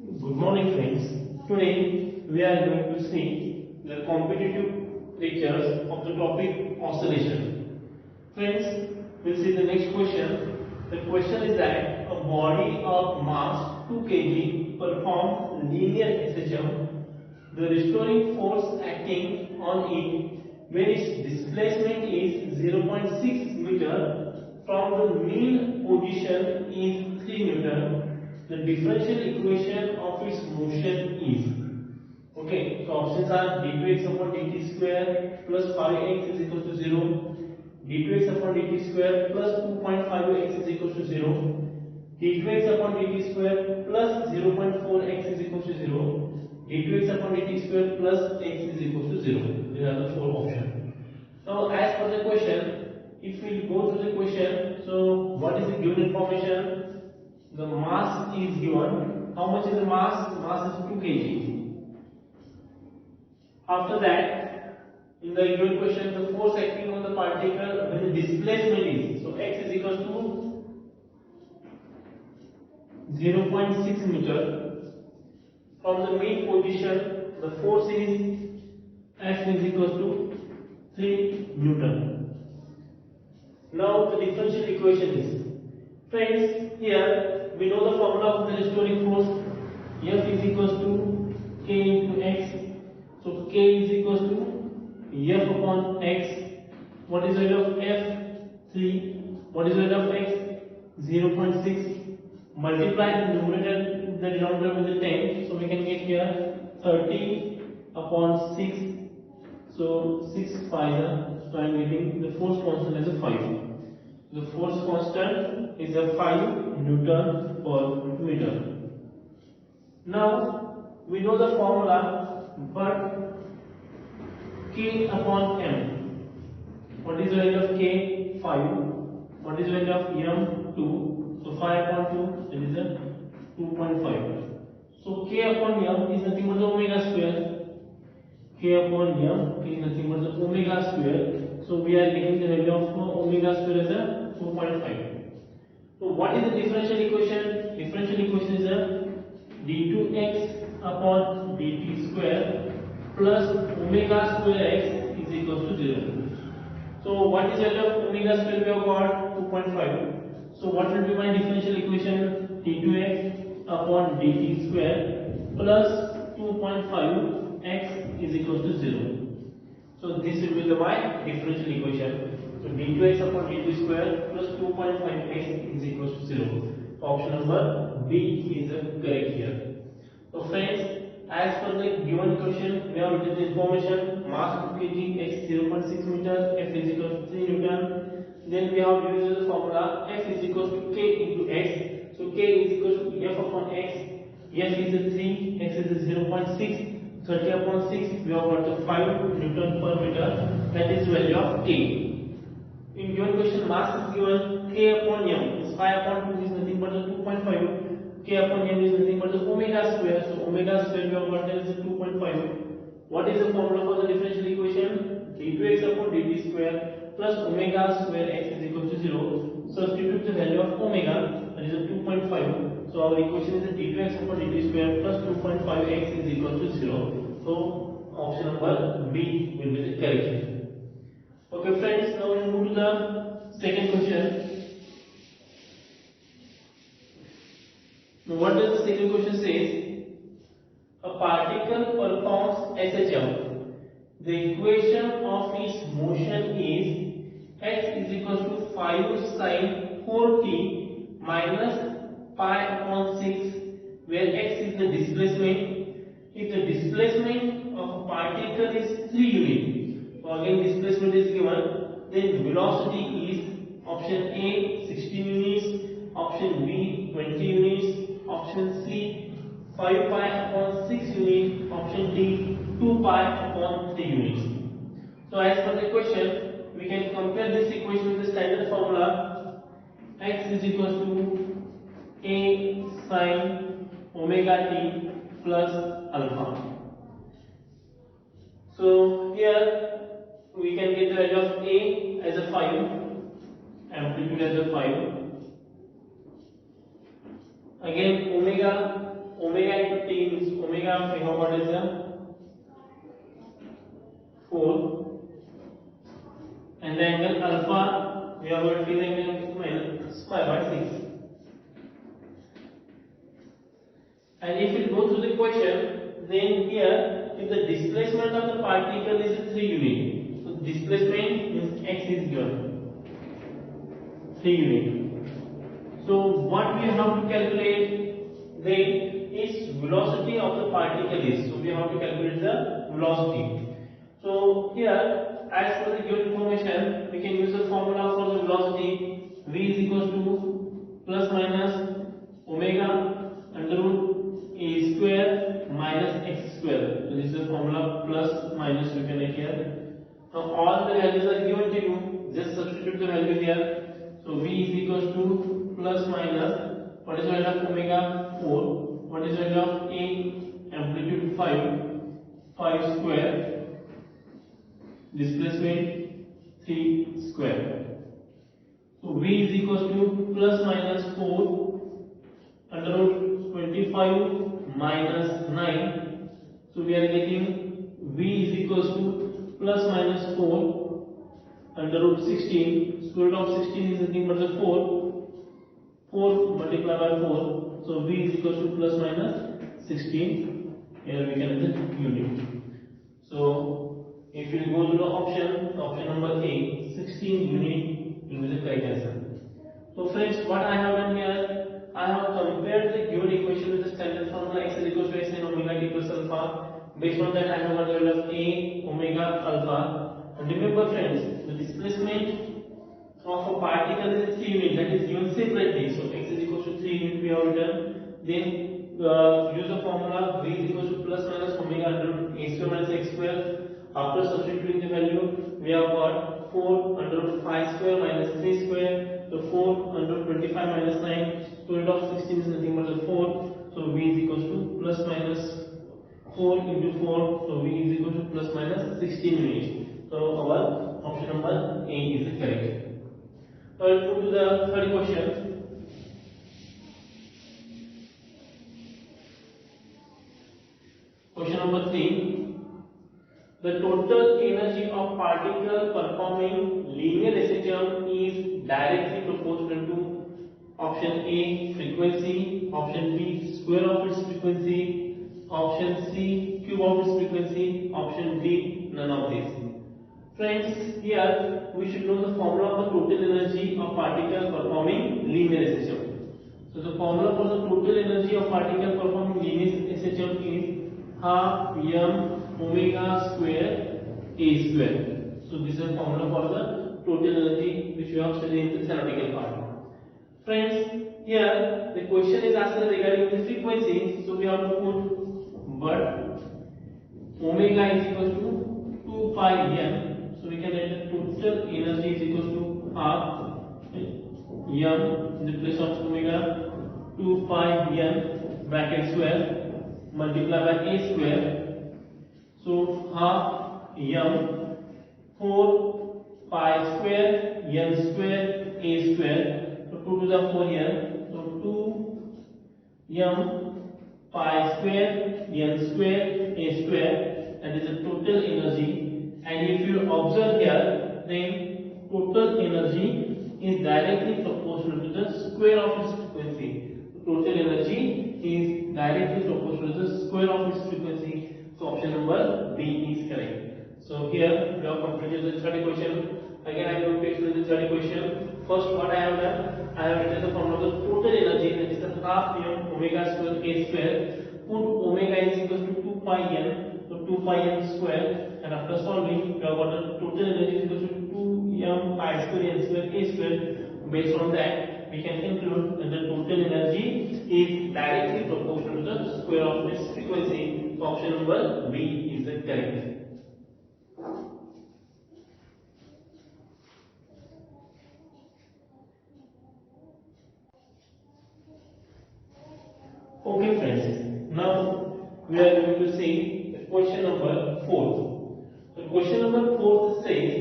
Good morning friends. Today we are going to see the competitive lectures of the topic oscillation. Friends, we'll see the next question. The question is that a body of mass 2 kg performs linear SHM. The restoring force acting on it when its displacement is 0.6 meter from the mean position is 3 Newton. The differential equation of its motion is. Okay, so options are d2x upon dt square plus 5x is equal to 0, d2x upon dt square plus 2.5x is equal to 0, d2x upon dt square plus 0.4x is equal to 0, d2x upon dt square plus x is equal to 0. These are the four options. Now, as per the question, if we go through the question, so what is the given information? The mass is given. How much is the mass? Mass is 2 kg. After that, in the given question, the force acting on the particle when the displacement is. So x is equal to 0.6 meter. From the mean position, the force is F is equal to 3 Newton. Now the differential equation is. Friends, here we know the formula of the restoring force. F is equals to K into X. So K is equals to F upon X. What is the value of F? 3. What is the value of X? 0.6. Multiply the numerator and the denominator with the 10. So we can get here 30 upon 6. So 6 5. So I am getting the force constant as a 5. The force constant is a 5 Newton per meter. Now we know the formula, but K upon M. What is the value of K? 5. What is the value of M? 2. So 5 upon 2, that is a 2.5. So K upon M is nothing but the omega square. K upon M is nothing but the omega square. So we are getting the value of omega square as a 2.5. So what is the differential equation? Differential equation is a d2x upon dt square plus omega square x is equal to 0. So what is the value of omega square? We have got 2.5. So what will be my differential equation? d2x upon dt square plus 2.5 x is equal to 0. So this will be my differential equation. So d2x upon dt square plus 2.5x is equal to 0. Option number B is the correct here. So friends, as per the given question, we have written the information: mass 2 kg, x 0.6 meter, F is equal to 3 Newton. Then we have used the formula F is equal to K into X. So K is equal to F upon X. F is a 3, X is a 0.6. 30 upon 6, we have got the 5 Newton per meter. That is value of K. In given question, mass is given K upon M. Is 5 upon 2 is nothing but the 2.5. K upon M is nothing but the omega square. So omega square we have got as 2.5. What is the formula for the differential equation? d2x upon dt square plus omega square x is equal to 0. Substitute the value of omega, that is a 2.5. So our equation is d2x upon dt square plus 2.5x is equal to 0. So option number B will be the correct. Okay friends, now we move to the second question. Now what does the second question say? A particle performs SHM. The equation of its motion is x is equal to 5 sine 4t minus pi upon 6, where x is the displacement. If the displacement of a particle is 3 units, so again displacement is given, then velocity is option A 16 units, option B 20 units, option C 5 pi upon 6 units, option D 2 pi upon 3 units. So as per the question, we can compare this equation with the standard formula. X is equal to A sin omega t plus alpha. So here we can get the value of A as a 5, amplitude as a 5. Again omega omega into t means omega we have what is the 4, and the angle alpha we have got the angle minus pi by 6. And if we go through the question, then here if the displacement of the particle is 3 unit, so displacement means x is given 3 unit. So what we have to calculate then is velocity of the particle is. So we have to calculate the velocity. So here, as per the given information, we can use the formula for the velocity. V is equals to plus minus omega under root a square minus x square. So this is the formula, plus minus you can write here. Now all the values are given to you. Just substitute the value here. So V is equals to plus minus, what is the value of omega? 4. What is the value of A? Amplitude 5 square, displacement 3 square. So V is equals to plus minus 4 under root 25 minus 9. So we are getting V is equals to plus minus 4 under root 16. Square root of 16 is nothing but the 4. 4 multiplied by 4. So V is equals to plus minus 16. Here we can add the unit. So if you go to the option number A, 16 unit will be the correct answer. So friends, what I have done here, I have compared the given equation with the standard formula x is equals to x sin omega t plus alpha. Based on that, I have got the value of A omega alpha. And remember friends, the displacement of a particle is 3 unit, that is given separately. So x is equals to 3 unit we have written. Then use the formula v is equals to plus minus omega under root a square minus x square. After substituting the value, we have got 4 under root 5 square minus 3 square. So 4 under root 25 minus 9. Square root of 16 is nothing but the 4. So v is equals to plus minus 4 into 4. So v is equals to plus minus 16 units. So our option number A is the correct. Now we'll move to the third question. Question number 3. The total energy of particle performing linear SHM is directly proportional to option A frequency, option B square of its frequency, option C cube of its frequency, option D none of these. Friends, here we should know the formula of the total energy of particle performing linear SHM. So the formula for the total energy of particle performing linear SHM is half m omega square a square. So this is the formula for the total energy which we have studied in the theoretical part. Friends, here the question is asked regarding the frequency. So we have to put but omega is equal to 2 pi m. So we can write the total energy is equal to half m in the place of omega 2 pi m bracket square multiplied by a square. So half m 4 pi square n square a square. So 2 to the 4 here. So 2 m pi square n square a square, that is the total energy. And if you observe here, then total energy is directly proportional to the square of its frequency. Total energy is directly proportional to the square of its frequency. So option number B is correct. So here we have completed the third question. Again I am going to explain the third question. First, what I have done, I have written the formula of the total energy, that is the half m omega square a square. Put omega is equal to 2 pi n, so 2 pi n square, and after solving we have got the total energy is equal to 2 m pi square n square a square. Based on that, we can conclude that the total energy is directly proportional to the square of its frequency. So option number B is the correct. Okay friends, now we are going to see question number 4. So question number 4 says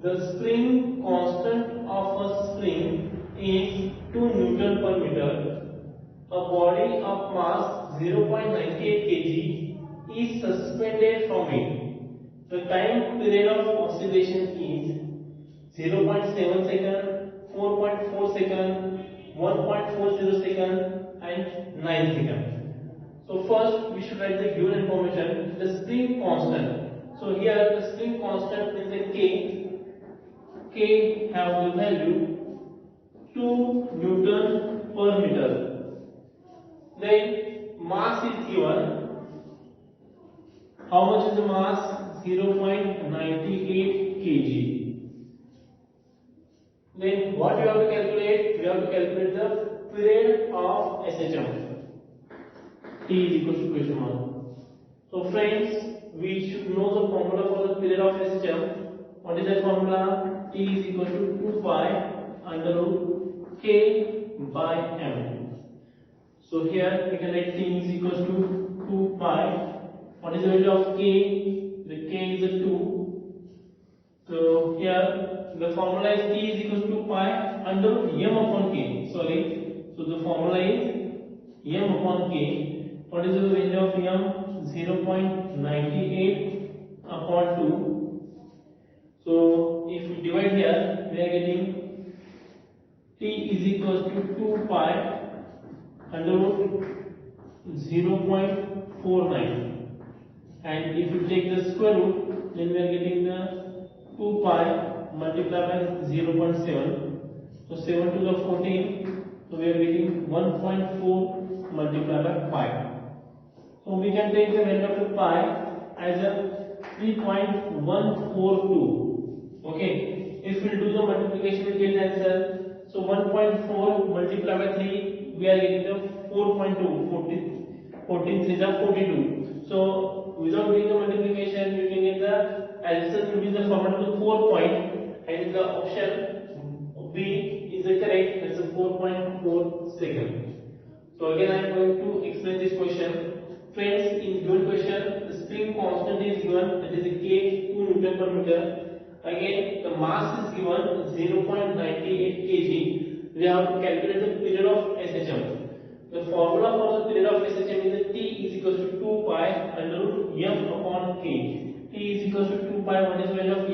the spring constant of a spring is 2 Newton per meter. A body of mass 0.98 kg is suspended from it. The time period of oscillation is 0.7 second, 4.4 second, 1.40 second and 9 second. So first we should write the given information, the spring constant. So here the spring constant is a K. K have the value 2 Newton per meter. Then mass is given. How much is the mass? 0.98 kg. Then what we have to calculate? We have to calculate the period of SHM. T is equal to question mark. So friends, we should know the formula for the period of SHM. What is that formula? T is equal to 2 pi under root K by M. So here we can write T is equal to 2 pi. What is the value of K? The K is a 2. So here the formula is T is equal to 2 pi under root M upon K. Sorry. So the formula is M upon K. What is the value of M? 0.98 upon 2. So if we divide here, we are getting T is equal to 2 pi under root 0.49. And if you take the square root, then we are getting the 2 pi multiplied by 0.7. So 7 to the 14. So we are getting 1.4 multiplied by pi. So we can take the value of the pi as a 3.142. Okay. If we do the multiplication, we get the answer. So 1.4 multiplied by 3, we are getting the 4.2. 14 3 is 42. So without doing the multiplication, you can get the answer will be the format of the 4 point, and the option B is the correct. That's a 4.4 second. So again, I am going to explain this question. Friends, in given question, the spring constant is given, that is K 2 Newton per meter. Again, the mass is given 0.98 kg. We have to calculate the period of SHM. The formula for the period of SHM is that T is equal to 2 pi under root M upon K. T is equal to 2 pi. What is the value of M?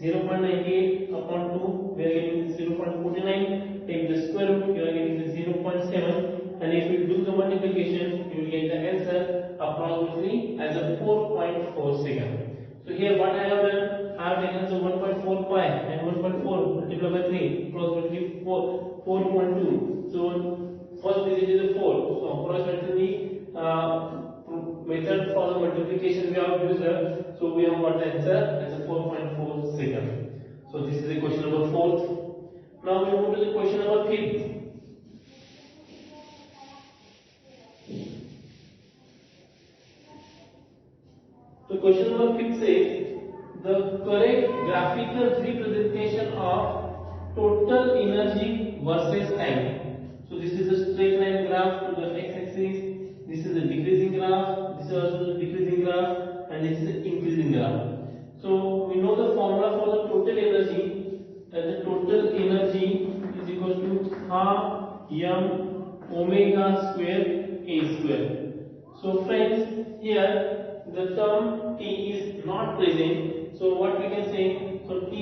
0.98 upon 2. We are getting 0.49. Take the square root. You are getting the 0.7. And if you do the multiplication, you will get the answer approximately as a 4.4 second. So here what I have done, I have taken the 1.4 pi and 1.4 multiplied by 3, approximately 4.2. So first digit is a 4. So approximately method for the multiplication we have used. So we have got the answer as a 4.4 second. So this is the question number 4. Now we move to the question number 5. So question number 5 says the correct graphical representation of total energy versus time. So this is a straight line graph to the x-axis. This is a decreasing graph. This is also the decreasing graph, and this is the increasing graph. So we know the formula for the total energy. That the total energy is equal to half m omega square a square. So friends, here the term T is not present. So what we can say? So T,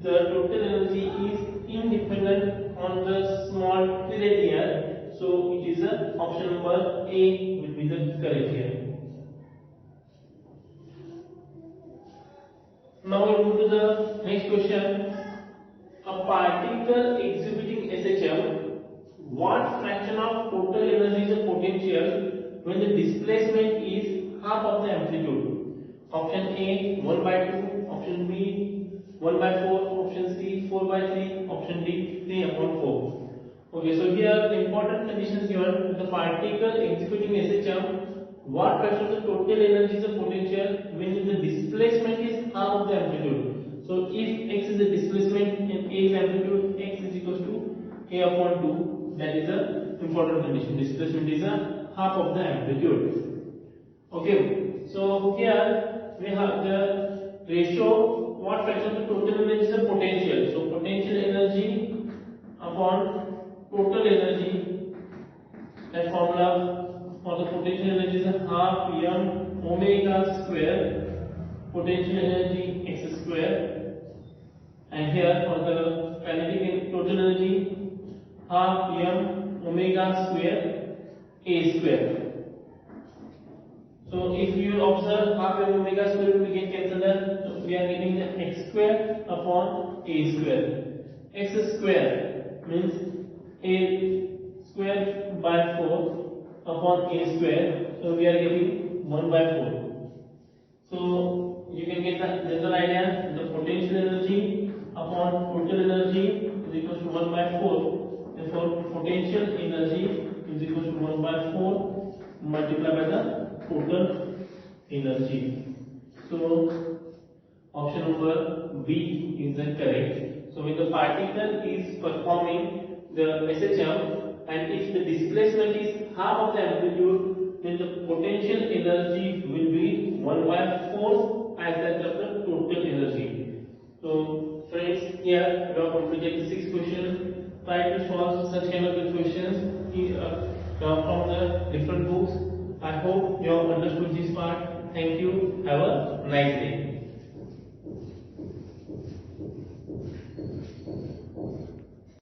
the total energy is independent on the small period here. So it is a option number A will be the correct here. Now we move to the next question. A particle exhibiting SHM, what fraction of total energy is the potential when the displacement is half of the amplitude? Option A 1 by 2, option B 1 by 4, option C 4 by 3, option D 3 upon 4. Okay, so here the important conditions given: the particle executing SHM, what fraction of the total energy is the potential when the displacement is half of the amplitude. So if x is the displacement and a is amplitude, x is equal to a upon 2. That is the important condition. Displacement is a half of the amplitude. Okay, so here we have the ratio. What fraction of the total energy is the potential? So potential energy upon total energy That formula for the potential energy is half m omega square potential energy x square, and here for the kinetic and total energy half m omega square a square. So if you observe half m omega square will get cancelled, so we are getting the x square upon a square. X square means a square by 4 upon a square, so we are getting 1 by 4. So you can get the general idea, the potential energy upon total energy is equal to 1 by 4. Therefore potential energy is equal to 1 by 4 multiplied by the total energy. So option number B is the correct. So when the particle is performing the SHM and if the displacement is half of the amplitude, then the potential energy will be 1 by 4 as that of the total energy. So friends, here we have completed 6 questions. Try to solve such kind of questions from the different books. I hope you have understood this part. Thank you. Have a nice day.